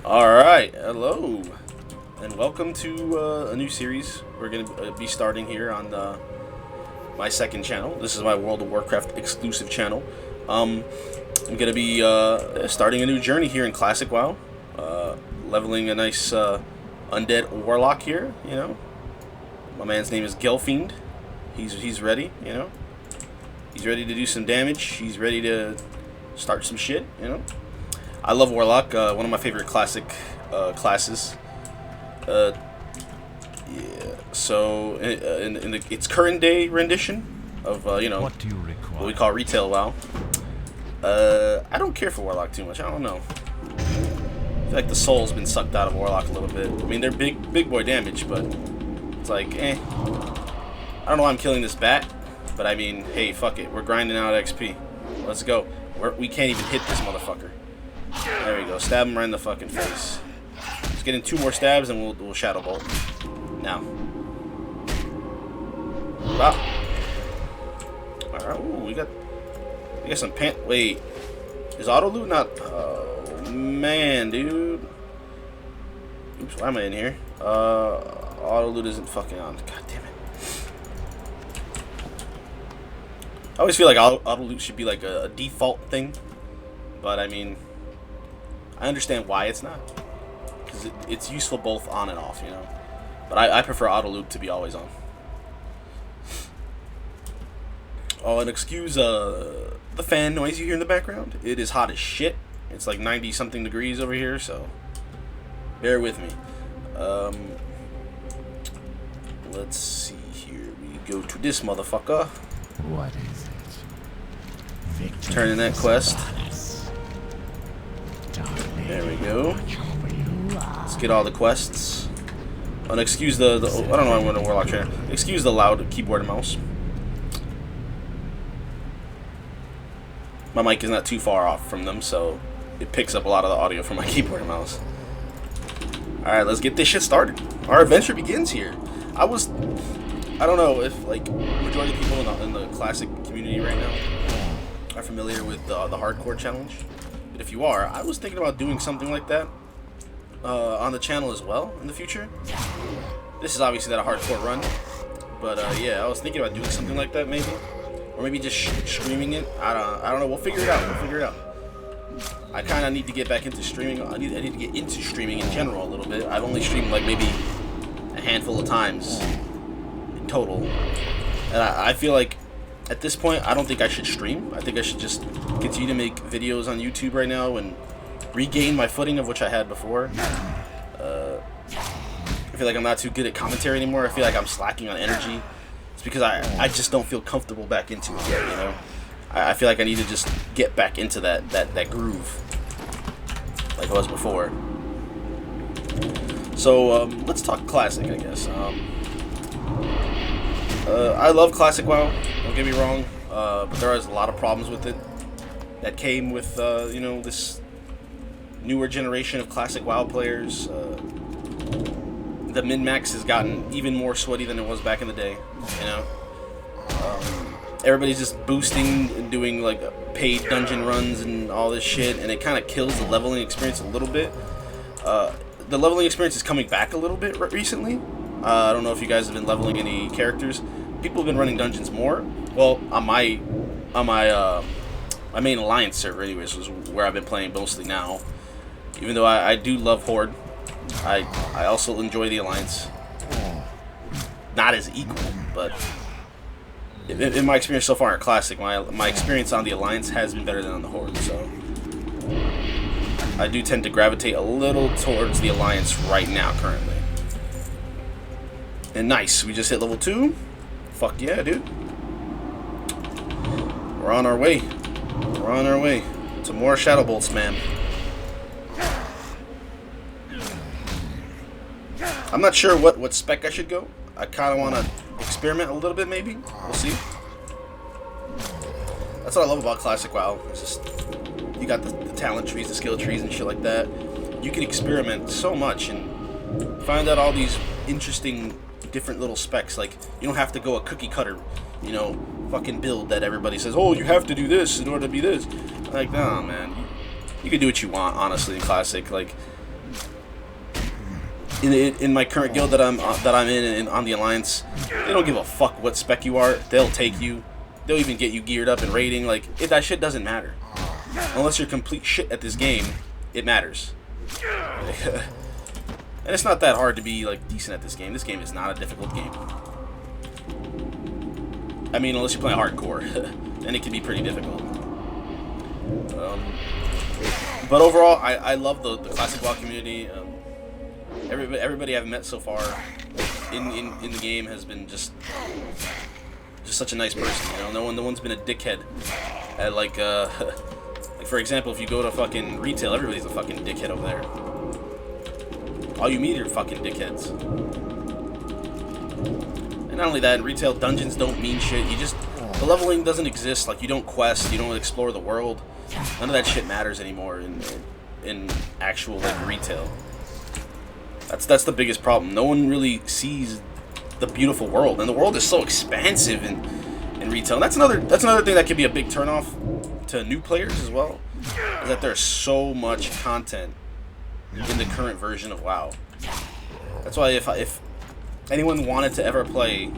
Alright, hello, and welcome to a new series we're going to be starting here on my second channel. This is my World of Warcraft exclusive channel. I'm going to be starting a new journey here in Classic WoW, leveling a nice undead Warlock here, you know. My man's name is Gelfiend. He's ready, you know. He's ready to do some damage. He's ready to start some shit, you know. I love Warlock, one of my favorite classic classes. Yeah. So in its current day rendition of you know, what we call retail WoW, I don't care for Warlock too much. I don't know. I feel like the soul's been sucked out of Warlock a little bit. I mean, they're big boy damage, but it's like, I don't know why I'm killing this bat, but I mean, hey, fuck it. We're grinding out XP. Let's go. We can't even hit this motherfucker. There we go. Stab him right in the fucking face. Just get in 2 more stabs and we'll Shadow Bolt. Now. Wow. Alright, ooh, we got some wait. Is auto loot not? Oh, man, dude. Oops, why am I in here? Auto loot isn't fucking on. God damn it. I always feel like auto loot should be like a default thing. But I mean, I understand why it's not, because it's useful both on and off, you know. But I prefer auto loot to be always on. Oh, and excuse the fan noise you hear in the background. It is hot as shit. It's like 90 something degrees over here, so bear with me. Let's see here. We go to this motherfucker. What is it? Turn in that quest. There we go. Let's get all the quests. And excuse the I don't know, I'm going to Warlock trainer. Excuse the loud keyboard and mouse. My mic is not too far off from them, so it picks up a lot of the audio from my keyboard and mouse. Alright, let's get this shit started. Our adventure begins here. I don't know if, like, majority of people in the classic community right now are familiar with the hardcore challenge. But if you are, I was thinking about doing something like that on the channel as well in the future. This is obviously not a hardcore run, but yeah, I was thinking about doing something like that maybe, or maybe just streaming it. I don't know. We'll figure it out. I kind of need to get back into streaming. I need to get into streaming in general a little bit. I've only streamed like maybe a handful of times in total, and I feel like at this point, I don't think I should stream. I think I should just continue to make videos on YouTube right now and regain my footing of which I had before. I feel like I'm not too good at commentary anymore. I feel like I'm slacking on energy. It's because I just don't feel comfortable back into it yet, you know? I feel like I need to just get back into that groove like I was before. So, let's talk classic, I guess. I love Classic WoW, don't get me wrong, but there is a lot of problems with it that came with, you know, this newer generation of Classic WoW players. The min-max has gotten even more sweaty than it was back in the day, you know. Everybody's just boosting and doing, like, paid dungeon runs and all this shit, and it kind of kills the leveling experience a little bit. The leveling experience is coming back a little bit recently. I don't know if you guys have been leveling any characters. People have been running dungeons more. Well, on my main Alliance server, anyways, was where I've been playing mostly now. Even though I do love Horde, I also enjoy the Alliance. Not as equal, but in my experience so far in Classic, my experience on the Alliance has been better than on the Horde. So I do tend to gravitate a little towards the Alliance right now, currently. And nice, we just hit level 2. Fuck yeah, dude. We're on our way. We're on our way to more Shadow Bolts, man. I'm not sure what spec I should go. I kind of want to experiment a little bit, maybe. We'll see. That's what I love about Classic WoW. It's just, you got the talent trees, the skill trees, and shit like that. You can experiment so much and find out all these interesting different little specs. Like, you don't have to go a cookie cutter, you know, fucking build that everybody says, oh, you have to do this in order to be this. Like, nah, man. You can do what you want, honestly, in Classic. Like, in my current guild that I'm in on the Alliance, they don't give a fuck what spec you are. They'll take you. They'll even get you geared up and raiding. Like that shit doesn't matter unless you're complete shit at this game. It matters. And it's not that hard to be like decent at this game. This game is not a difficult game. I mean, unless you're playing hardcore, then it can be pretty difficult. But overall, I love the classic WoW community. Everybody I've met so far in the game has been just such a nice person. You know, no one's been a dickhead. Like for example, if you go to fucking retail, everybody's a fucking dickhead over there. All you meet are fucking dickheads. And not only that, in retail, dungeons don't mean shit. The leveling doesn't exist. Like, you don't quest, you don't explore the world. None of that shit matters anymore in actual like retail. That's the biggest problem. No one really sees the beautiful world, and the world is so expansive in retail. And that's another thing that could be a big turnoff to new players as well, is that there's so much content in the current version of WoW. That's why if anyone wanted to ever play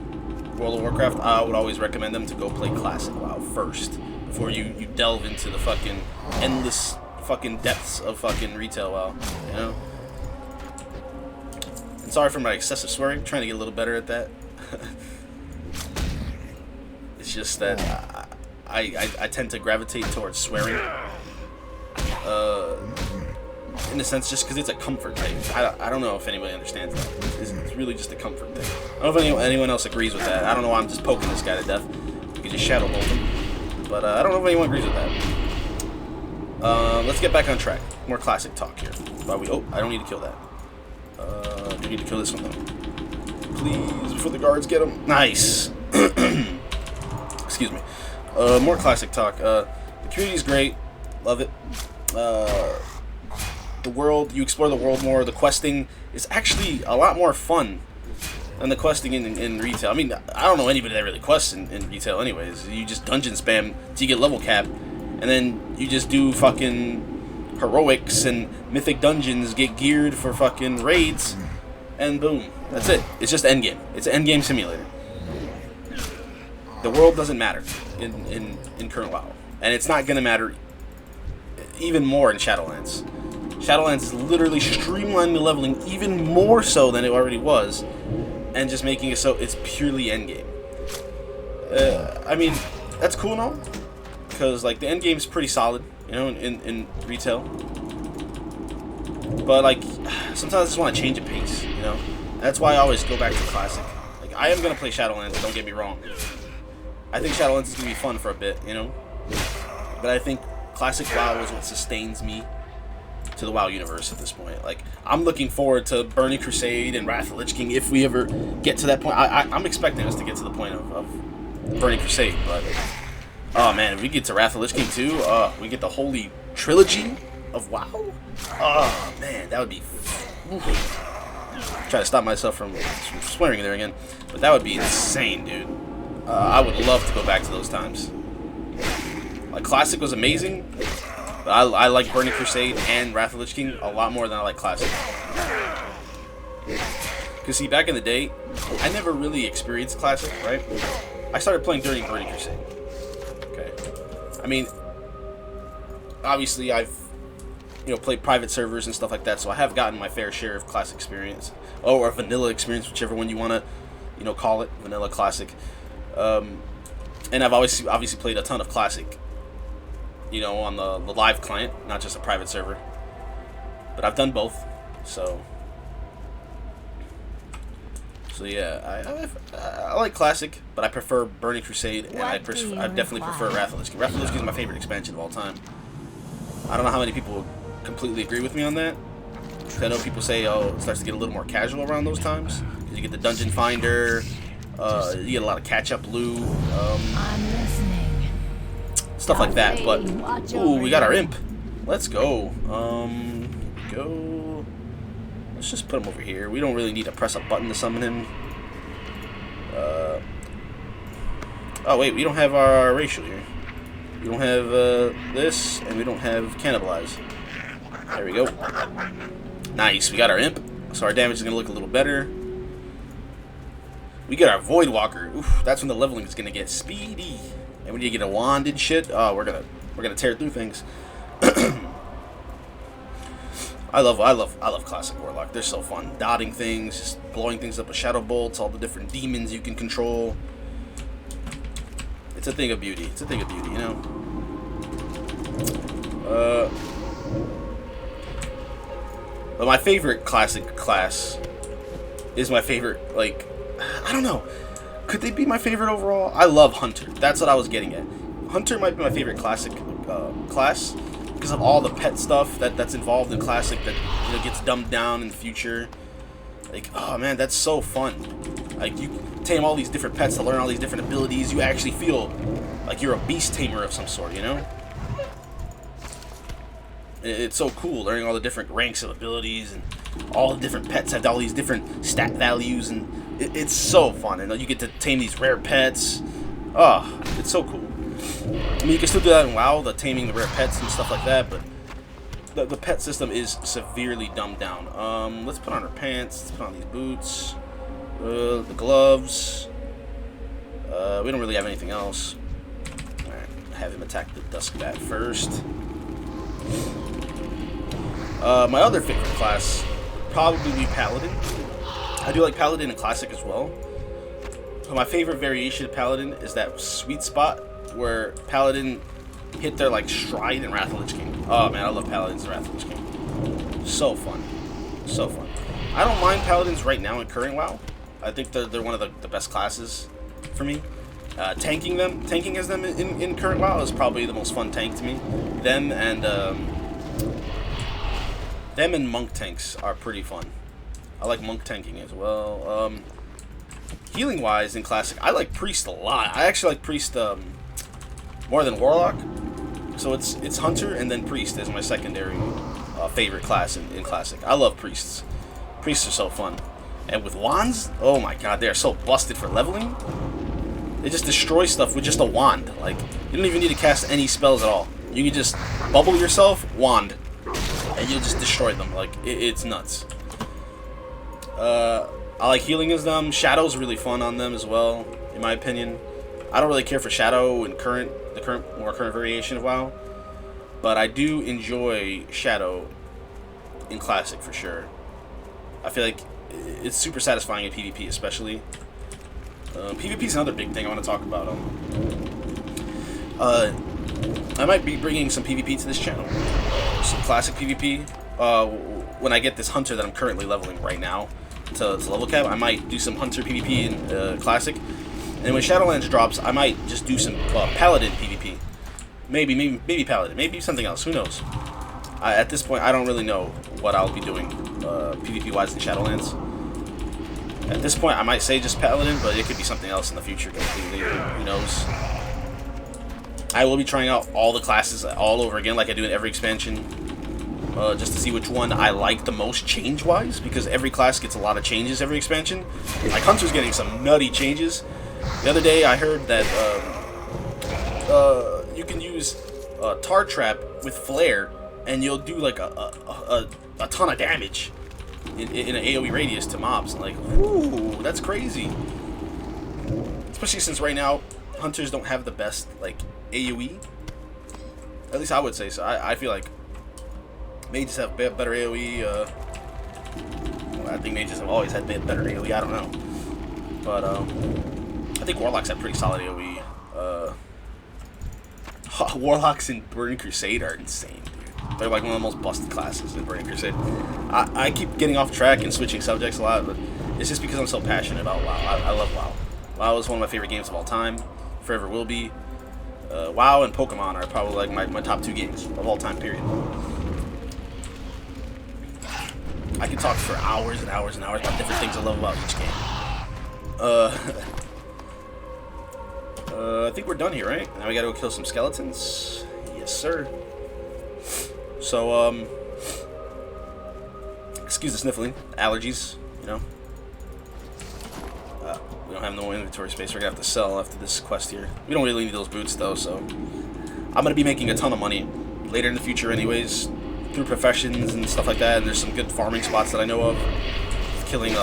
World of Warcraft, I would always recommend them to go play Classic WoW first, before you delve into the fucking endless fucking depths of fucking retail WoW, you know? And sorry for my excessive swearing, I'm trying to get a little better at that. It's just that I tend to gravitate towards swearing. In a sense, just because it's a comfort thing. I don't know if anybody understands that. It's really just a comfort thing. I don't know if anyone else agrees with that. I don't know why I'm just poking this guy to death. We could just shadow bolt him. But I don't know if anyone agrees with that. Let's get back on track. More classic talk here. Oh, I don't need to kill that. Do need to kill this one though. Please, before the guards get him. Nice. Excuse me. More classic talk. The community's great. Love it. The world, you explore the world more. The questing is actually a lot more fun than the questing in retail. I mean, I don't know anybody that really quests in retail anyways. You just dungeon spam till you get level cap, and then you just do fucking heroics and mythic dungeons, get geared for fucking raids, and boom. That's it. It's just endgame. It's an endgame simulator. The world doesn't matter in current WoW. And it's not going to matter even more in Shadowlands. Shadowlands is literally streamlining the leveling even more so than it already was, and just making it so it's purely endgame. I mean, that's cool and all, because like the endgame is pretty solid, you know, in retail. But like, sometimes I just want to change a pace, you know. That's why I always go back to Classic. Like, I am gonna play Shadowlands, don't get me wrong. I think Shadowlands is gonna be fun for a bit, you know. But I think Classic WoW is what sustains me to the WoW universe at this point. Like, I'm looking forward to Burning Crusade and Wrath of the Lich King if we ever get to that point. I'm expecting us to get to the point of Burning Crusade, but oh man, if we get to Wrath of the Lich King too, we get the holy trilogy of WoW. Oh man, that would be. Oof. Try to stop myself from swearing there again, but that would be insane, dude. I would love to go back to those times. Like, Classic was amazing, but I like Burning Crusade and Wrath of the Lich King a lot more than I like Classic. Because, see, back in the day, I never really experienced Classic, right? I started playing during Burning Crusade. Okay. I mean, obviously, I've, you know, played private servers and stuff like that, so I have gotten my fair share of Classic experience. Oh, or vanilla experience, whichever one you want to, you know, call it. Vanilla, Classic. And I've obviously played a ton of Classic, you know, on the live client, not just a private server. But I've done both, so yeah, I like Classic, but I prefer Burning Crusade, and I definitely prefer Wrath of the Lich King. Wrath of the Lich King is my favorite expansion of all time. I don't know how many people completely agree with me on that. I know people say, oh, it starts to get a little more casual around those times. You get the Dungeon Finder, you get a lot of catch-up loot, I'm listening. stuff like that. But, ooh, we got our imp. Let's go. Let's just put him over here. We don't really need to press a button to summon him. Oh, wait, we don't have our racial here. We don't have and we don't have Cannibalize. There we go. Nice, we got our imp. so our damage is going to look a little better. We get our Void Walker. Oof, that's when the leveling is going to get speedy. And we need to get a wand and shit. Oh, we're gonna tear through things. I love classic Warlock. They're so fun. Dotting things, just blowing things up with shadow bolts, all the different demons you can control. It's a thing of beauty. It's a thing of beauty, you know. But my favorite classic class is my favorite, like, I don't know. Could they be my favorite overall? I love Hunter. That's what I was getting at. Hunter might be my favorite classic class because of all the pet stuff that's involved in classic that, you know, gets dumbed down in the future. Like, oh man, that's so fun. Like, you tame all these different pets to learn all these different abilities. You actually feel like you're a beast tamer of some sort, you know? It's so cool learning all the different ranks of abilities, and all the different pets have all these different stat values, and it's so fun. And you get to tame these rare pets. Oh, it's so cool. I mean, you can still do that in WoW, the taming the rare pets and stuff like that, but the pet system is severely dumbed down. Let's put on our pants. Let's put on these boots. The gloves. We don't really have anything else. Alright, have him attack the Duskbat first. My other favorite class probably be Paladin. I do like Paladin in Classic as well. But my favorite variation of Paladin is that sweet spot where Paladin hit their like stride in Wrath of Lich King. Oh man, I love Paladins in Wrath of Lich King. So fun. So fun. I don't mind Paladins right now in current WoW. I think they're one of the best classes for me. Tanking as them in current WoW is probably the most fun tank to me. Them and monk tanks are pretty fun. I like monk tanking as well. Healing wise in classic, I like priest a lot. I actually like priest more than warlock. So it's hunter and then priest is my secondary favorite class in classic. I love priests. Priests are so fun. And with wands, oh my god, they are so busted for leveling. They just destroy stuff with just a wand. Like, you don't even need to cast any spells at all. You can just bubble yourself, wand, and you'll just destroy them. Like, it's nuts. I like healing as them. Shadow's really fun on them as well, in my opinion. I don't really care for Shadow in the more current variation of WoW, but I do enjoy Shadow in Classic for sure. I feel like it's super satisfying in PvP, especially. PvP is another big thing I want to talk about. I might be bringing some PvP to this channel, some classic PvP. When I get this hunter that I'm currently leveling right now to level cap, I might do some hunter PvP in classic. And when Shadowlands drops, I might just do some paladin PvP. Maybe paladin, maybe something else. Who knows? At this point, I don't really know what I'll be doing PvP wise in Shadowlands. At this point, I might say just Paladin, but it could be something else in the future completely. Who knows? I will be trying out all the classes all over again like I do in every expansion. Just to see which one I like the most change-wise, because every class gets a lot of changes every expansion. Like Hunter's getting some nutty changes. The other day I heard that you can use Tar Trap with Flare, and you'll do like a ton of damage in an AoE radius to mobs. Like, whoo, that's crazy. Especially since right now hunters don't have the best like AoE. At least I would say so. I feel like mages have better AoE. Well, I think mages have always had better AoE. I don't know, but I think warlocks have pretty solid AoE. Warlocks in Burning Crusade are insane. They're like one of the most busted classes in Burning Crusade. I keep getting off track and switching subjects a lot, but it's just because I'm so passionate about WoW. I love WoW. WoW is one of my favorite games of all time. Forever will be. WoW and Pokemon are probably like my top 2 games of all time, period. I could talk for hours and hours and hours about different things I love about each game. I think we're done here, right? Now we gotta go kill some skeletons. Yes, sir. So, excuse the sniffling. Allergies, you know. We don't have no inventory space. We're gonna have to sell after this quest here. We don't really need those boots, though, so I'm gonna be making a ton of money later in the future anyways, through professions and stuff like that, and there's some good farming spots that I know of. killing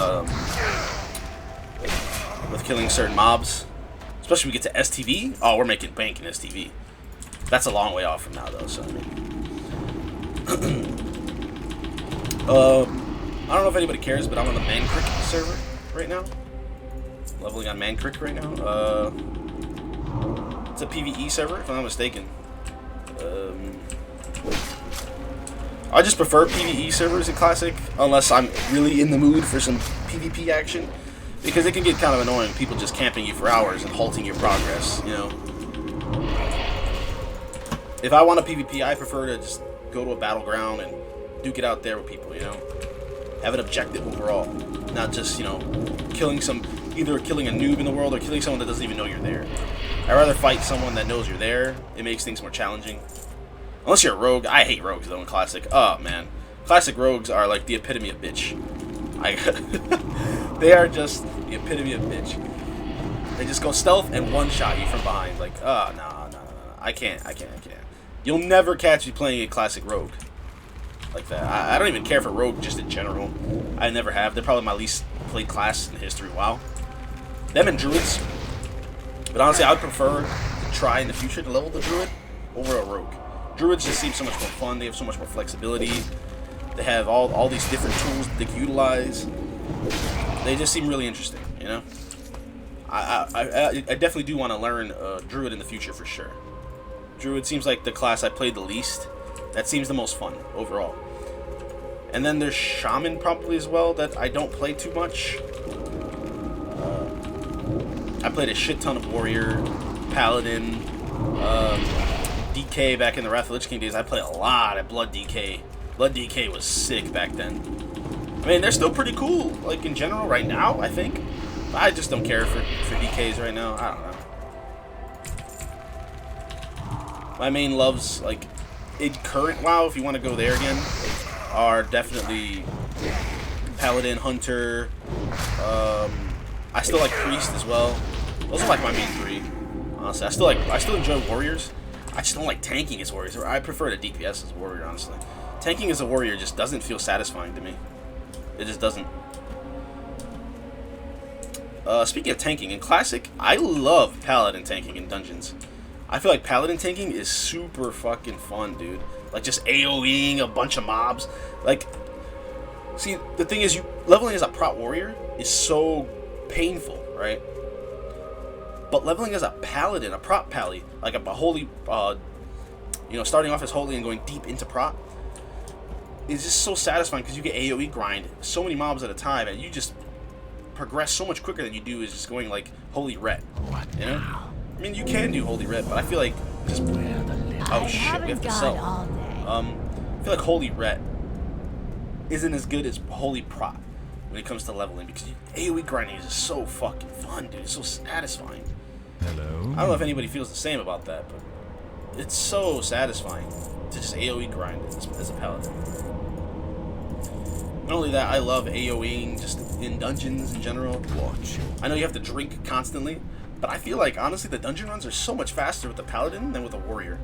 certain mobs. Especially when we get to STV. Oh, we're making bank in STV. That's a long way off from now, though. So I mean, I don't know if anybody cares, but I'm on the Mancrick server right now. Leveling on Mancrick right now. It's a PvE server, if I'm not mistaken. I just prefer PvE servers in Classic, unless I'm really in the mood for some PvP action. Because it can get kind of annoying, people just camping you for hours and halting your progress, you know. If I want a PvP, I prefer to just go to a battleground and duke it out there with people, you know. Have an objective overall, not just, you know, either killing a noob in the world or killing someone that doesn't even know you're there. I'd rather fight someone that knows you're there. It makes things more challenging. Unless you're a rogue. I hate rogues though in Classic. Oh man. Classic rogues are like the epitome of bitch. They are just the epitome of bitch. They just go stealth and one-shot you from behind. Like, oh, no. I can't. You'll never catch me playing a Classic rogue like that. I don't even care for rogue just in general. I never have. They're probably my least played class in history. Wow. Them and druids. But honestly, I would prefer to try in the future to level the druid over a rogue. Druids just seem so much more fun. They have so much more flexibility. They have all these different tools that they can utilize. They just seem really interesting, you know? I definitely do want to learn Druid in the future for sure. Druid seems like the class I played the least. That seems the most fun overall. And then there's Shaman probably as well that I don't play too much. I played a shit ton of Warrior, Paladin, DK back in the Wrath of the Lich King days. I played a lot of Blood DK. Blood DK was sick back then. I mean, they're still pretty cool, like, in general, right now, I think. I just don't care for DKs right now. I don't know. My main loves, like, in current WoW, if you want to go there again, are definitely Paladin, Hunter. I still like Priest as well. Those are, like, my main three, honestly. I still enjoy Warriors. I just don't like tanking as Warriors. I prefer to DPS as Warrior, honestly. Tanking as a Warrior just doesn't feel satisfying to me. It just doesn't. Speaking of tanking, in Classic, I love Paladin tanking in dungeons. I feel like Paladin tanking is super fucking fun, dude. Like, just AoEing a bunch of mobs. Like, see, the thing is, leveling as a prot warrior is so painful, right? But leveling as a paladin, a prot pally, like a holy, you know, starting off as holy and going deep into prot, is just so satisfying because you get AoE grind so many mobs at a time, and you just progress so much quicker than you do is just going like holy ret. You know? I mean, you can do holy ret, but I feel like just oh shit, we have to sell. I feel like holy ret isn't as good as holy prot when it comes to leveling because AoE grinding is just so fucking fun, dude. It's so satisfying. Hello. I don't know if anybody feels the same about that, but it's so satisfying to just AoE grind as a paladin. Not only that, I love AoEing just in dungeons in general. Watch. I know you have to drink constantly, but I feel like, honestly, the dungeon runs are so much faster with the paladin than with a warrior.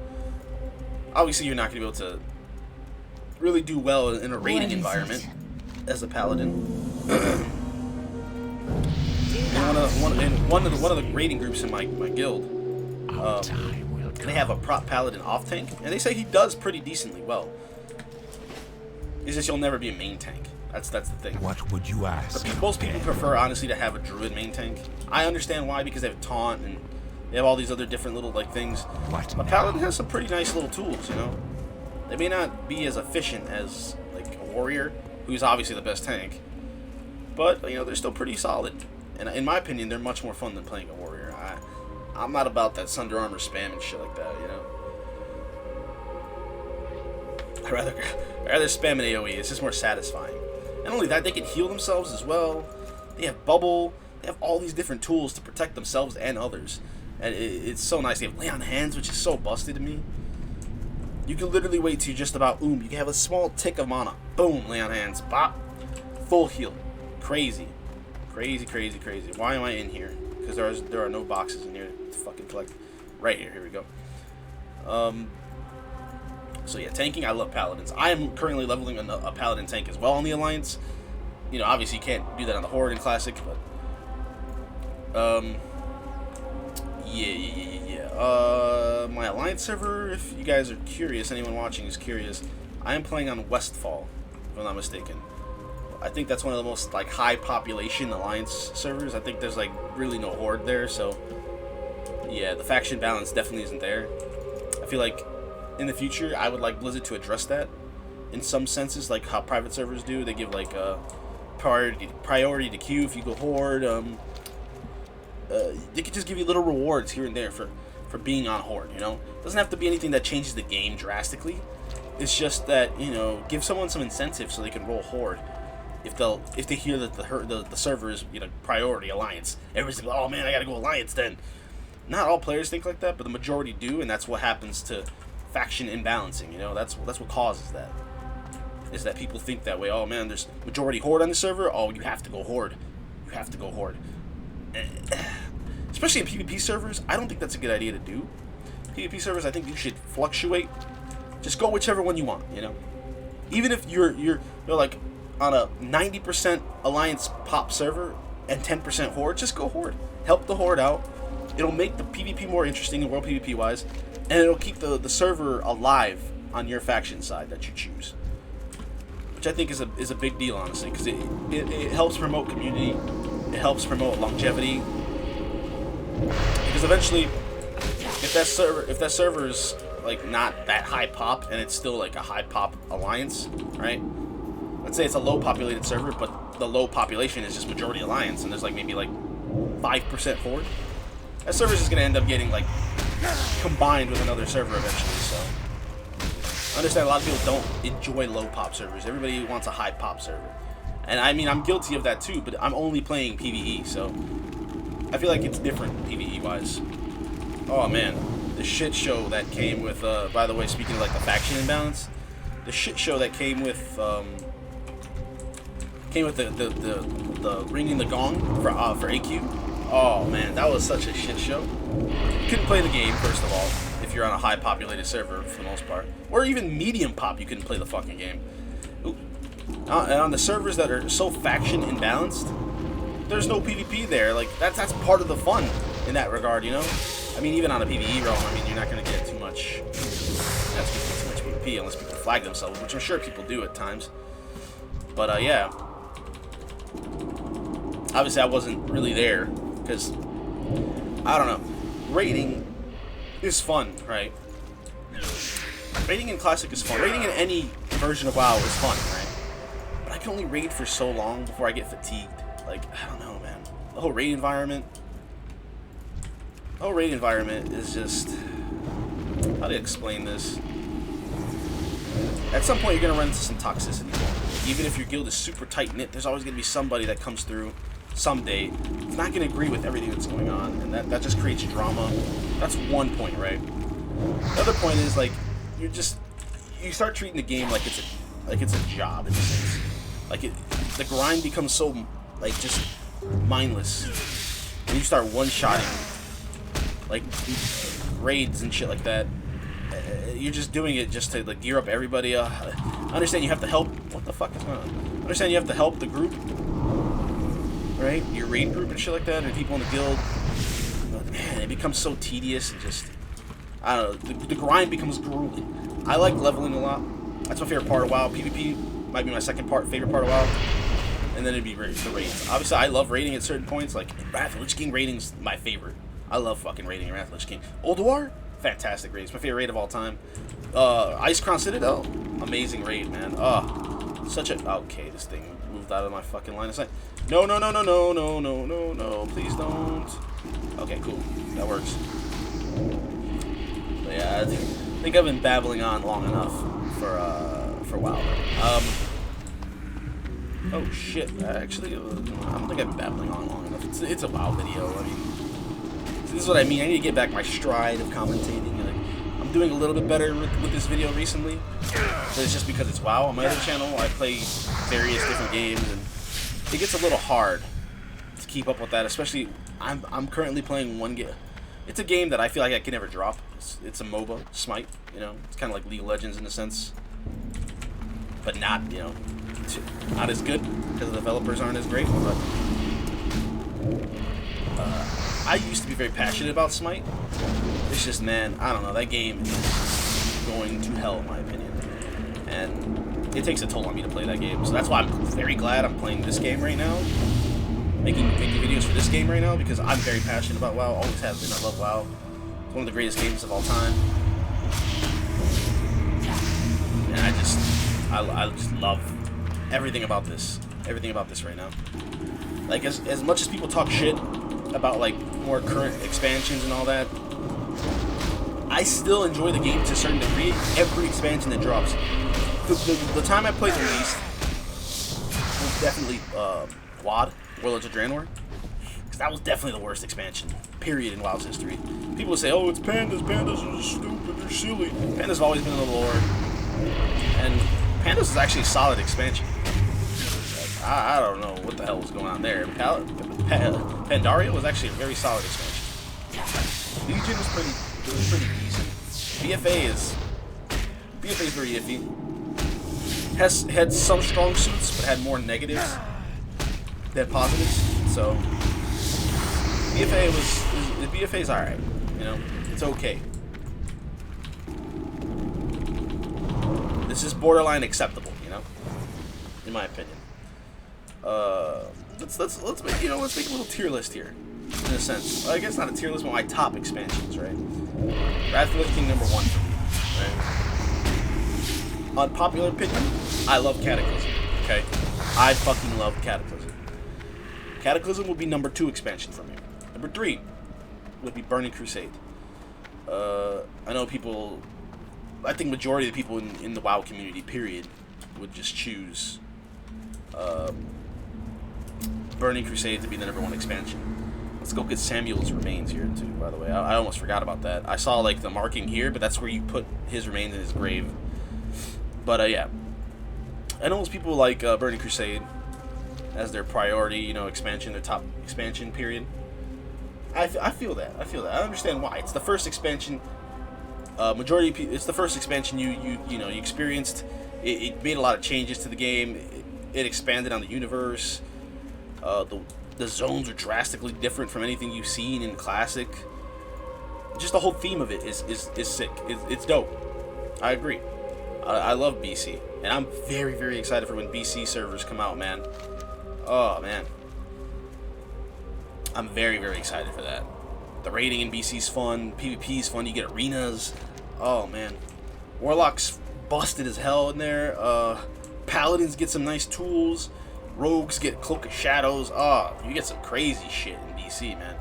Obviously, you're not going to be able to really do well in a raiding environment as a paladin. One of the raiding groups in my guild, they have a prot paladin off tank, and they say he does pretty decently well. It's just you'll never be a main tank. That's the thing. What would you ask? But most people prefer, honestly, to have a druid main tank. I understand why, because they have taunt and they have all these other different little like things. But paladin has some pretty nice little tools, you know. They may not be as efficient as like a warrior, who's obviously the best tank, but you know they're still pretty solid. And in my opinion, they're much more fun than playing a warrior. I'm not about that Sunder Armor spam and shit like that, you know. I'd rather spam an AoE. It's just more satisfying. And only that, they can heal themselves as well. They have bubble. They have all these different tools to protect themselves and others. And it's so nice. They have lay on hands, which is so busted to me. You can literally wait till just about you can have a small tick of mana. Boom, lay on hands. Bop. Full heal. Crazy. Crazy, crazy, crazy. Why am I in here? Because there are no boxes in here to fucking collect. Right here. Here we go. So yeah, tanking, I love paladins. I am currently leveling a paladin tank as well on the Alliance. You know, obviously you can't do that on the Horde in Classic, but my Alliance server, if you guys are curious, anyone watching is curious, I am playing on Westfall, if I'm not mistaken. I think that's one of the most like high population Alliance servers. I think there's like really no Horde there, so yeah, the faction balance definitely isn't there. I feel like in the future I would like Blizzard to address that in some senses, like how private servers do. They give like priority to queue if you go Horde. They could just give you little rewards here and there for being on Horde, you know? It doesn't have to be anything that changes the game drastically. It's just that, you know, give someone some incentive so they can roll Horde. If they hear that the server is, you know, priority Alliance, everybody's like, oh man, I gotta go Alliance then. Not all players think like that, but the majority do, and that's what happens to faction imbalancing, you know? That's what causes that. Is that people think that way. Oh man, there's majority Horde on the server, oh, you have to go Horde. You have to go Horde. Especially in PvP servers, I don't think that's a good idea to do. PvP servers, I think you should fluctuate. Just go whichever one you want, you know? Even if you're like on a 90% Alliance pop server and 10% Horde, just go Horde. Help the Horde out. It'll make the PvP more interesting in World PvP wise, and it'll keep the server alive on your faction side that you choose. Which I think is a big deal, honestly, because it helps promote community. It helps promote longevity. Because eventually, if that server is like not that high pop and it's still like a high pop Alliance, right? Let's say it's a low populated server, but the low population is just majority Alliance, and there's like maybe like 5% Horde. That server is just gonna end up getting like combined with another server eventually. So I understand a lot of people don't enjoy low pop servers. Everybody wants a high pop server, and I mean I'm guilty of that too. But I'm only playing PvE, so I feel like it's different PvE wise. Oh man, the shit show that came with. By the way, speaking of like the faction imbalance, the shit show that came with the ringing the gong for AQ. Oh man, that was such a shit show. You couldn't play the game, first of all, if you're on a high populated server for the most part, or even medium pop. You couldn't play the fucking game. And on the servers that are so faction imbalanced, there's no PvP there. Like that's part of the fun in that regard, you know. I mean, even on a PvE realm, I mean, you're not gonna get too much. That's too much PvP unless people flag themselves, which I'm sure people do at times. But yeah, obviously I wasn't really there because I don't know. Raiding is fun, right? Raiding in Classic is fun. Raiding in any version of WoW is fun, right? But I can only raid for so long before I get fatigued. Like, I don't know, man. The whole raid environment is just... How do you explain this? At some point, you're going to run into some toxicity. Even if your guild is super tight-knit, there's always going to be somebody that comes through someday. It's not going to agree with everything that's going on, and that just creates drama. That's one point, right? The other point is, like, you start treating the game like it's a job, in a sense. Like, the grind becomes so... like, just mindless. And you start one-shotting, like, raids and shit like that. You're just doing it just to, like, gear up everybody. I understand you have to help... What the fuck is going on? I understand you have to help the group, right? Your raid group and shit like that, and people in the guild. But, man, it becomes so tedious and just... I don't know. The grind becomes grueling. I like leveling a lot. That's my favorite part of WoW. PvP might be my second favorite part of WoW. And then it'd be the raids. Obviously, I love raiding at certain points. Like, Wrath of Lich King raiding's my favorite. I love fucking raiding in Wrath of Lich King. Ulduar? Fantastic raid. It's my favorite raid of all time. Ice Crown Citadel? Amazing raid, man. Such a... Okay, this thing moved out of my fucking line of sight. No, no, no, no, no, no, no, no, no. Please don't. Okay, cool. That works. But yeah, I think I've been babbling on long enough for WoW. Oh shit! Actually, I don't think I've been babbling on long enough. It's a WoW video. I mean, this is what I mean. I need to get back my stride of commentating. Like, I'm doing a little bit better with this video recently, but it's just because it's WoW. On my other channel, I play various different games, and it gets a little hard to keep up with that. Especially, I'm currently playing one game. It's a game that I feel like I can never drop. It's a MOBA, Smite. You know, it's kind of like League of Legends in a sense, but not, you know, not as good because the developers aren't as great. But I used to be very passionate about Smite. It's just, man, I don't know. That game is going to hell, in my opinion, and it takes a toll on me to play that game. So that's why I'm very glad I'm playing this game right now, making videos for this game right now, because I'm very passionate about WoW. Always have been. I love WoW. It's one of the greatest games of all time, and I just love everything about this. Everything about this right now. Like, as much as people talk shit about, like, more current expansions and all that, I still enjoy the game to a certain degree. Every expansion that drops. The time I played the least was definitely WoD, Warlords of Draenor, because that was definitely the worst expansion, period, in WoW's history. People would say, oh, it's pandas. Pandas are stupid. They're silly. Pandas have always been in the lore, and pandas is actually a solid expansion. I don't know what the hell was going on there. Pandaria was actually a very solid expansion. Legion was pretty decent. BFA is very iffy. Had some strong suits, but had more negatives than positives. So BFA is alright. You know, it's okay. This is borderline acceptable. You know, in my opinion. Let's make a little tier list here, in a sense. Well, I guess not a tier list, but my top expansions, right? Wrath of the King number 1 for me, right? Unpopular opinion, I love Cataclysm. Okay, I fucking love Cataclysm. Cataclysm would be number 2 expansion for me. Number 3 would be Burning Crusade. I know people. I think majority of the people in the WoW community, period, would just choose Burning Crusade to be the number 1 expansion. Let's go get Samuel's remains here too, by the way. I almost forgot about that. I saw like the marking here, but that's where you put his remains in his grave. But yeah, I know most people like Burning Crusade as their priority, you know, expansion, their top expansion, period. I feel that. I understand why. It's the first expansion. Majority of people, it's the first expansion you experienced. It made a lot of changes to the game. It expanded on the universe. The zones are drastically different from anything you've seen in Classic. Just the whole theme of it is sick. It's dope. I agree. I love BC, and I'm very, very excited for when BC servers come out, man. Oh man, I'm very, very excited for that. The raiding in BC's fun. PvP is fun. You get arenas. Oh man, Warlock's busted as hell in there. Paladins get some nice tools. Rogues get Cloak of Shadows. Oh, you get some crazy shit in BC, man.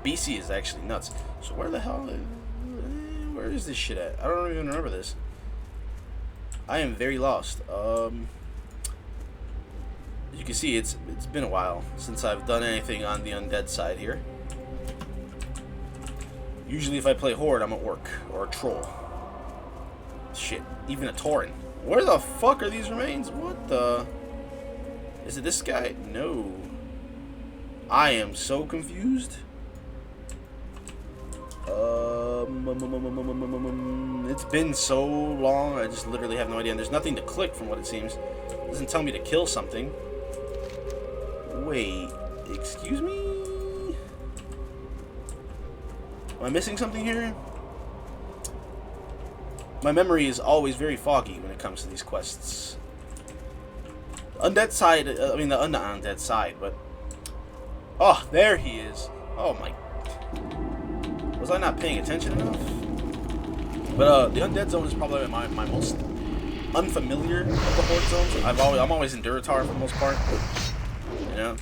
BC is actually nuts. So where the hell, where is this shit at? I don't even remember this. I am very lost. You can see it's been a while since I've done anything on the undead side here. Usually if I play Horde, I'm an Orc or a Troll. Shit, even a Tauren. Where the fuck are these remains? What the... Is it this guy? No. I am so confused. It's been so long, I just literally have no idea. And there's nothing to click from what it seems. It doesn't tell me to kill something. Wait, excuse me? Am I missing something here? My memory is always very foggy when it comes to these quests. Undead side, I mean the not undead side, but... Oh, there he is. Oh my... Was I not paying attention enough? But the undead zone is probably my most unfamiliar of the horde zones. I'm always in Duratar for the most part. You know?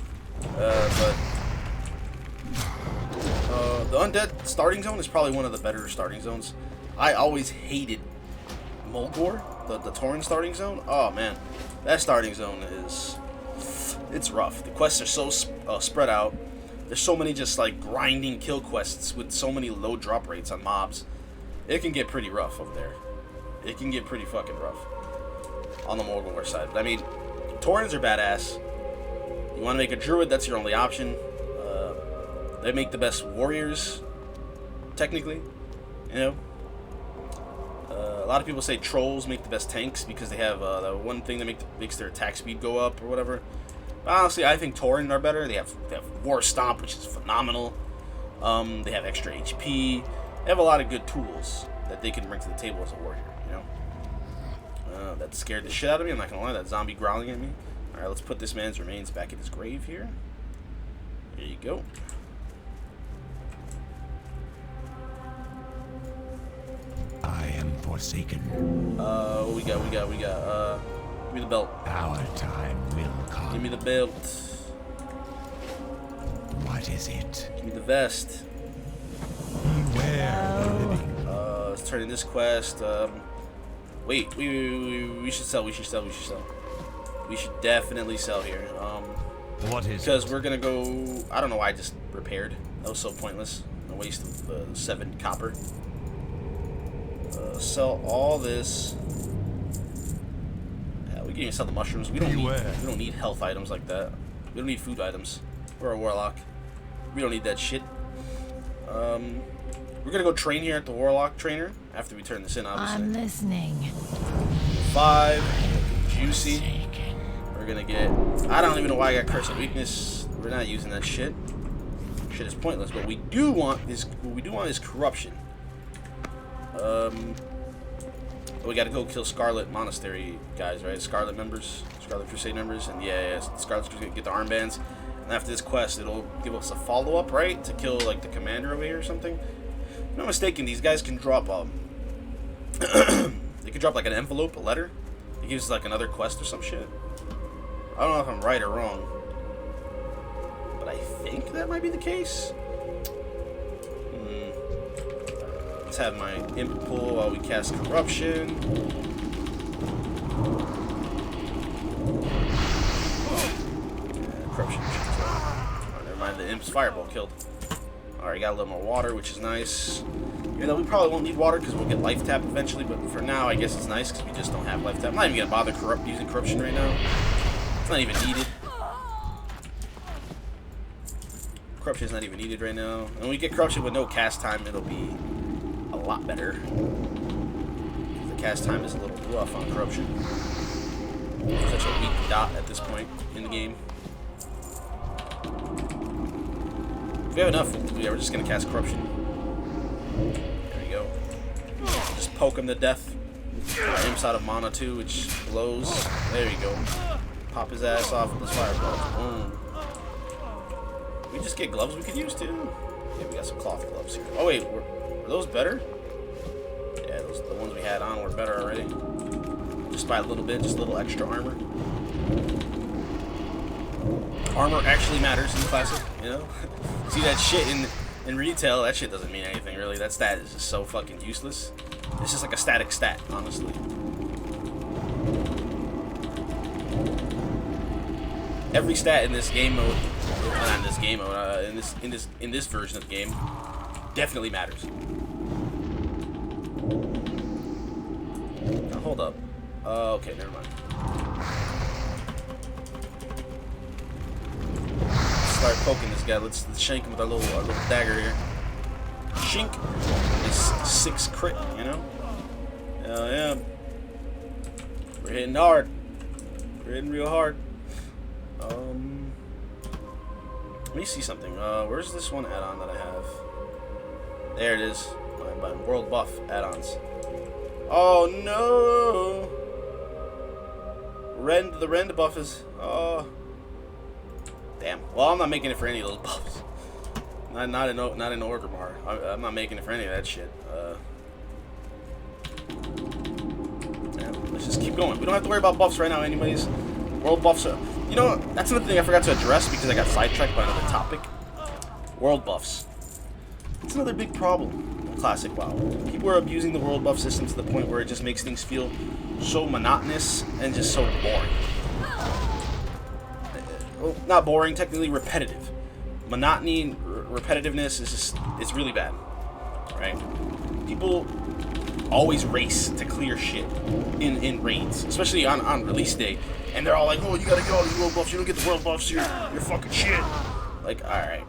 The undead starting zone is probably one of the better starting zones. I always hated Mulgore, the Tauren starting zone. Oh man, that starting zone it's rough. The quests are so spread out. There's so many just like grinding kill quests with so many low drop rates on mobs. It can get pretty rough over there. It can get pretty fucking rough on the Mulgore side. But I mean, Taurens are badass. You want to make a druid, that's your only option. They make the best warriors, technically, you know. A lot of people say trolls make the best tanks because they have the one thing that makes their attack speed go up or whatever. But honestly, I think Tauren are better. They have War Stomp, which is phenomenal. They have extra HP. They have a lot of good tools that they can bring to the table as a warrior, you know? That scared the shit out of me. I'm not gonna lie, that zombie growling at me. Alright, let's put this man's remains back in his grave here. There you go. I am forsaken. We got. Give me the belt. Our time will come. Give me the belt. What is it? Give me the vest. Beware the living. Let's turn in this quest. Wait, we should sell. We should definitely sell here. What is Because it? we're gonna go. I don't know why I just repaired. That was so pointless. A waste of 7 copper. Sell all this. Yeah, we can even sell the mushrooms. We don't need health items like that. We don't need food items. We're a warlock. We don't need that shit. We're gonna go train here at the Warlock trainer after we turn this in, obviously. I'm listening. 5, juicy. We're gonna get. I don't even know why I got Curse of Weakness. We're not using that shit. Shit is pointless. But we do want is corruption. We gotta go kill Scarlet Monastery guys, right? Scarlet Crusade members, and yeah, Scarlet's gonna get the armbands. And after this quest, it'll give us a follow-up, right? To kill, like, the commander over here or something. If I'm not mistaken, these guys can drop, they can drop, like, an envelope, a letter. It gives, like, another quest or some shit. I don't know if I'm right or wrong. But I think that might be the case. Let's have my imp pull while we cast corruption. Corruption. Oh, never mind, the imp's fireball killed. Alright, got a little more water, which is nice. Even though we probably won't need water because we'll get life tap eventually, but for now, I guess it's nice because we just don't have life tap. I'm not even gonna bother using corruption right now. It's not even needed. Corruption is not even needed right now. And when we get corruption with no cast time, it'll be a lot better. The cast time is a little rough on corruption. It's such a weak dot at this point in the game. If we have enough, yeah, we're just gonna cast corruption. There we go. Just poke him to death. Imps out of mana too, which blows. There you go. Pop his ass off with this fireball. Boom. We just get gloves we could use too. Yeah, we got some cloth gloves here. Oh wait, were those better? Yeah, the ones we had on were better already. Just by a little bit, just a little extra armor. Armor actually matters in the classic, you know? See that shit in retail, that shit doesn't mean anything really. That stat is just so fucking useless. It's just like a static stat, honestly. Every stat in this game mode, not in this game mode, in this version of the game, definitely matters. Now hold up. Okay, never mind. Start poking this guy. Let's shank him with our little dagger here. Shink. It's 6 crit, you know? Hell yeah. We're hitting hard. We're hitting real hard. Let me see something. Where's this one add-on that I have? There it is. My world buff add-ons. Oh no! The rend buff is. Oh. Damn. Well, I'm not making it for any of those buffs. Not in Orgrimmar. I'm not making it for any of that shit. Yeah, let's just keep going. We don't have to worry about buffs right now, anyways. World buffs are. You know, that's another thing I forgot to address because I got sidetracked by another topic. World buffs. It's another big problem in Classic WoW. People are abusing the world buff system to the point where it just makes things feel so monotonous and just so boring. Well, not boring, technically repetitive. Monotony and repetitiveness is just, it's really bad, right? People always race to clear shit in raids, especially on release day, and they're all like, oh, you gotta get all these world buffs, you don't get the world buffs, you're fucking shit. Like, alright.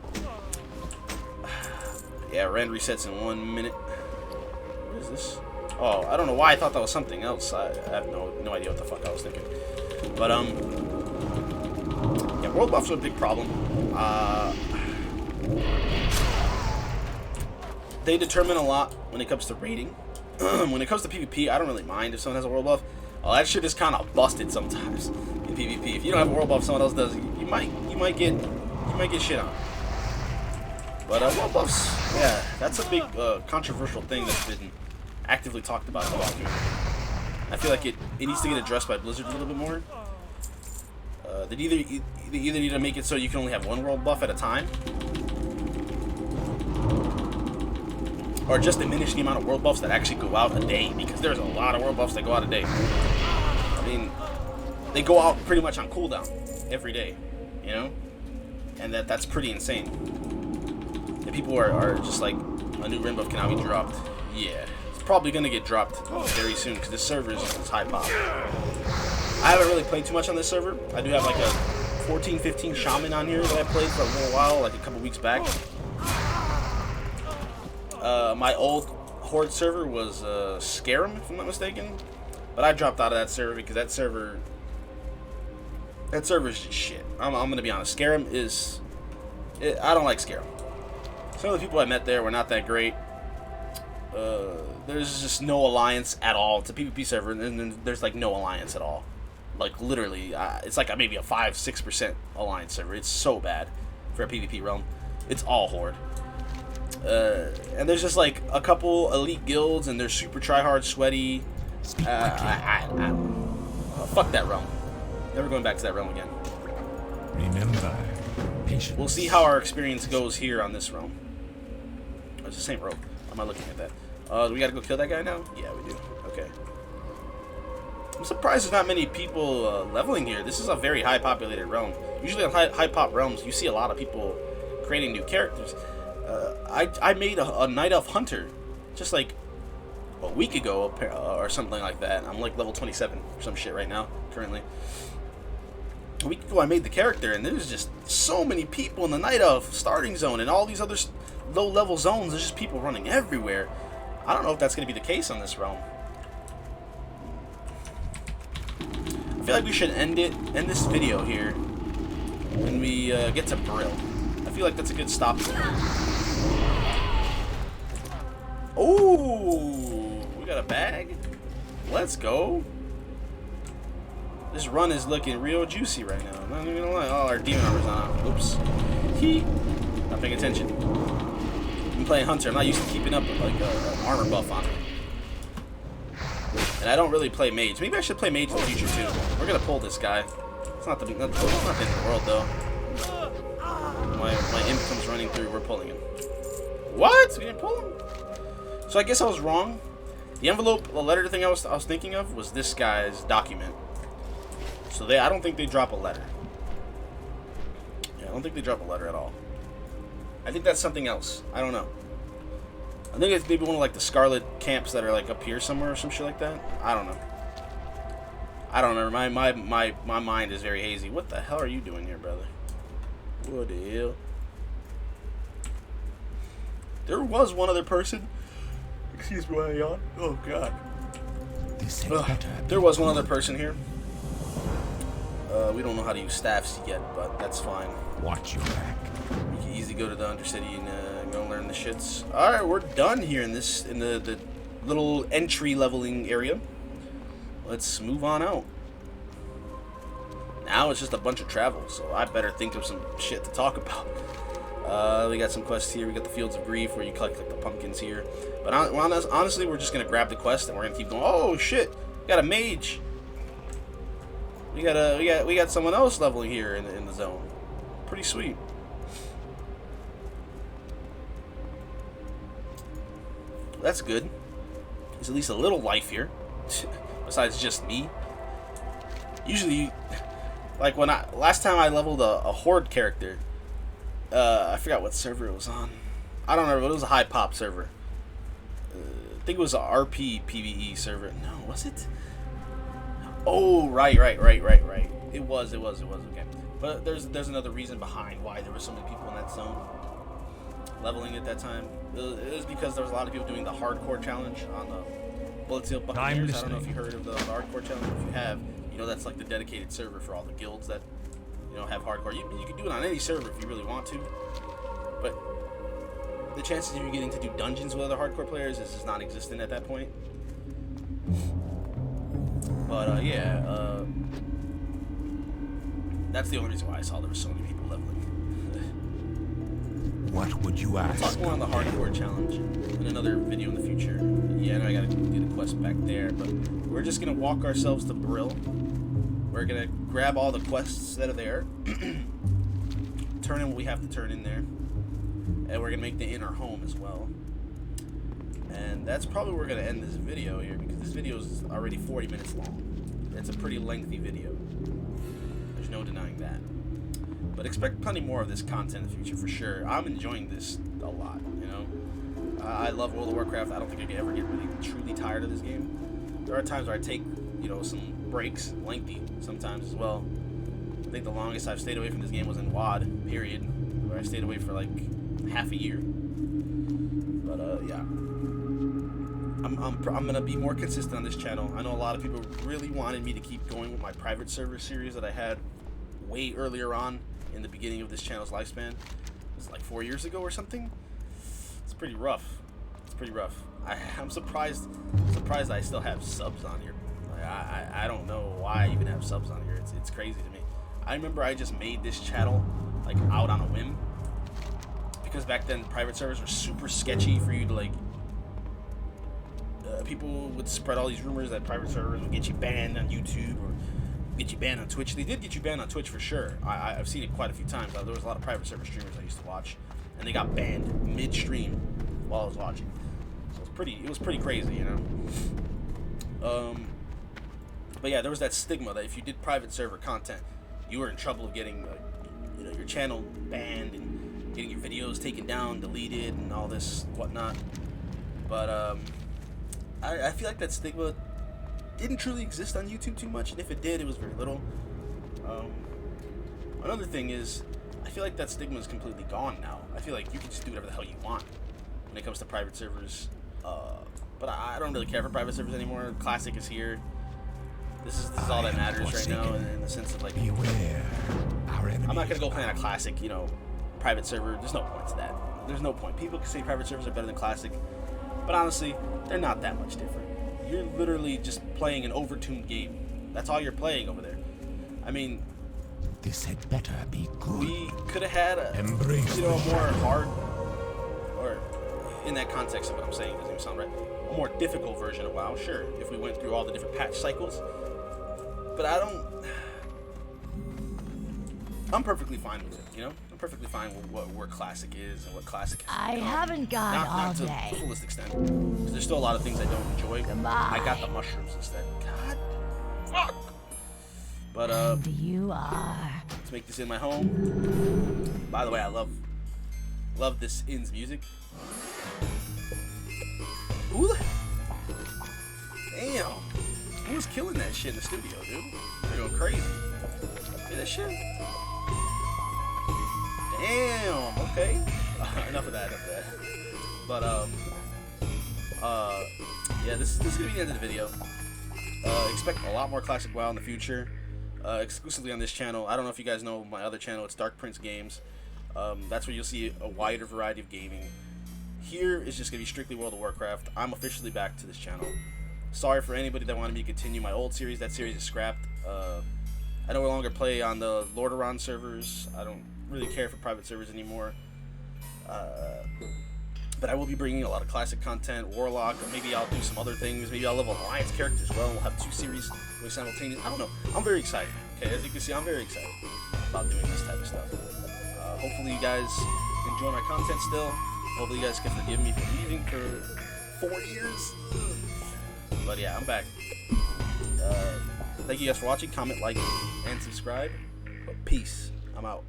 Yeah, rend resets in 1 minute. What is this? Oh, I don't know why I thought that was something else. I have no idea what the fuck I was thinking. But yeah, world buffs are a big problem. They determine a lot when it comes to rating. When it comes to PvP, I don't really mind if someone has a world buff. Oh, that shit is kind of busted sometimes in PvP. If you don't have a world buff, someone else does. You might get shit on. But world buffs, yeah, that's a big controversial thing that's been actively talked about in the WoW community. I feel like it needs to get addressed by Blizzard a little bit more. They either need to make it so you can only have one world buff at a time, or just diminish the amount of world buffs that actually go out a day, because there's a lot of world buffs that go out a day. I mean, they go out pretty much on cooldown every day, you know? And that's pretty insane. And people are just like, a new Rim buff can now be dropped. Yeah, it's probably going to get dropped very soon, because this server is high pop. I haven't really played too much on this server. I do have like a 14-15 Shaman on here that I played for a little while, like a couple weeks back. My old Horde server was Scarum, if I'm not mistaken. But I dropped out of that server because that server is just shit. I'm going to be honest. Scarum is... I don't like Scarum. Some of the people I met there were not that great. There's just no alliance at all. It's a PvP server, and then there's like no alliance at all. Like literally, it's like maybe a 5-6% alliance server. It's so bad for a PvP realm. It's all Horde. And there's just like a couple elite guilds, and they're super tryhard, sweaty. Fuck that realm. Never going back to that realm again. Remember, patience. We'll see how our experience goes here on this realm. It's the same realm. Am I looking at that? Do we gotta go kill that guy now? Yeah, we do. Okay. I'm surprised there's not many people leveling here. This is a very high populated realm. Usually on high pop realms, you see a lot of people creating new characters. I made a Night Elf Hunter just like a week ago or something like that. I'm like level 27 or some shit right now, currently. A week ago I made the character, and there's just so many people in the Night Elf starting zone and all these other low level zones. There's just people running everywhere. I don't know if that's going to be the case on this realm. I feel like we should end this video here when we get to Brill. I feel like that's a good stop. Oh, we got a bag. Let's go. This run is looking real juicy right now. I'm not even gonna lie. Oh, our demon armor's on. Oops. Not paying attention. I'm playing Hunter. I'm not used to keeping up with like an armor buff on me. And I don't really play mage. Maybe I should play mage in the future too. We're gonna pull this guy. It's not the end of the world though. My imp comes running through. We're pulling him. What? We didn't pull him? So I guess I was wrong. The envelope, the letter thing I was thinking of was this guy's document. So I don't think they drop a letter. Yeah, I don't think they drop a letter at all. I think that's something else. I don't know. I think it's maybe one of like the Scarlet camps that are like up here somewhere or some shit like that. I don't know. I don't remember. My mind is very hazy. What the hell are you doing here, brother? What the hell? There was one other person. Excuse me while I yawn. Oh god. There was one other person here. We don't know how to use staffs yet, but that's fine. Watch your back. You can easily go to the Undercity and go learn the shits. Alright, we're done here in the little entry leveling area. Let's move on out. Now it's just a bunch of travel, so I better think of some shit to talk about. We got some quests here. We got the Fields of Grief where you collect like the pumpkins here. But honestly, we're just gonna grab the quest and we're gonna keep going. Oh shit! We got a mage. We got someone else leveling here in the zone. Pretty sweet. That's good. There's at least a little life here, besides just me. Usually, like last time I leveled a Horde character, I forgot what server it was on. I don't remember, but it was a high pop server. I think it was a RP PvE server. No, was it? Oh, right. It was, okay. But there's another reason behind why there were so many people in that zone leveling at that time. It was because there was a lot of people doing the hardcore challenge on Bullet Seal Buccaneers. I don't know if you heard of the hardcore challenge. If you have, you know that's like the dedicated server for all the guilds that have hardcore. You can do it on any server if you really want to, but the chances of you getting to do dungeons with other hardcore players is non-existent at that point. But yeah, that's the only reason why I saw there were so many people leveling. What would you ask? We'll talk more on the hardcore challenge in another video in the future. Yeah, I know I gotta do the quest back there, but we're just gonna walk ourselves to Brill. We're gonna grab all the quests that are there, turn in what we have to turn in there, and we're gonna make the inn our home as well. And that's probably where we're gonna end this video here, because this video is already 40 minutes long. It's a pretty lengthy video. There's no denying that. But expect plenty more of this content in the future for sure. I'm enjoying this a lot, I love World of Warcraft. I don't think I could ever get really truly tired of this game. There are times where I take, some breaks, lengthy sometimes as well. I think the longest I've stayed away from this game was in WoD, period, where I stayed away for like half a year. But yeah. I'm gonna be more consistent on this channel. I know a lot of people really wanted me to keep going with my private server series that I had way earlier on in the beginning of this channel's lifespan. It was like 4 years ago or something. It's pretty rough. It's pretty rough. I'm surprised I still have subs on here. Like, I don't know why I even have subs on here. It's crazy to me. I remember I just made this channel like out on a whim, because back then private servers were super sketchy for you to like. People would spread all these rumors that private servers would get you banned on YouTube or get you banned on Twitch. They did get you banned on Twitch for sure. I've seen it quite a few times. There was a lot of private server streamers I used to watch, and they got banned midstream while I was watching. So it was pretty crazy, But yeah, there was that stigma that if you did private server content, you were in trouble of getting, your channel banned and getting your videos taken down, deleted, and all this whatnot. But I feel like that stigma didn't truly exist on YouTube too much, and if it did, it was very little. Another thing is, I feel like that stigma is completely gone now. I feel like you can just do whatever the hell you want when it comes to private servers. But I don't really care for private servers anymore. Classic is here. This is all that matters right now, in the sense of like, beware, our I'm not gonna go play on a classic, private server. There's no point to that. There's no point. People can say private servers are better than classic, but honestly, they're not that much different. You're literally just playing an overtuned game. That's all you're playing over there. I mean, this had better be good. we could have had a more hard, or in that context of what I'm saying, doesn't even sound right, a more difficult version of WoW, sure, if we went through all the different patch cycles. But I'm perfectly fine with it, I'm perfectly fine with where classic is and what classic has I become. haven't got all Not to day. the fullest extent, because there's still a lot of things I don't enjoy. Goodbye. I got the mushrooms instead. God, fuck. But And you are. let's make this in my home. By the way, I love this inn's music. Ooh, damn. Who was killing that shit in the studio, dude? They're going crazy. Hear that shit? Damn, okay. Enough of that. But, yeah, this is gonna be the end of the video. Expect a lot more classic WoW in the future, exclusively on this channel. I don't know if you guys know my other channel. It's Dark Prince Games. That's where you'll see a wider variety of gaming. Here is just gonna be strictly World of Warcraft. I'm officially back to this channel. Sorry for anybody that wanted me to continue my old series. That series is scrapped. I no longer play on the Lordaeron servers. I don't really care for private servers anymore. But I will be bringing a lot of classic content, Warlock. Maybe I'll do some other things. Maybe I'll level an Alliance character as well. We'll have 2 series simultaneously. I don't know. I'm very excited. Okay, as you can see, I'm very excited about doing this type of stuff. Hopefully you guys enjoy my content still. Hopefully you guys can forgive me for leaving for 4 years. But yeah, I'm back. Thank you guys for watching. Comment, like, and subscribe. But peace. I'm out.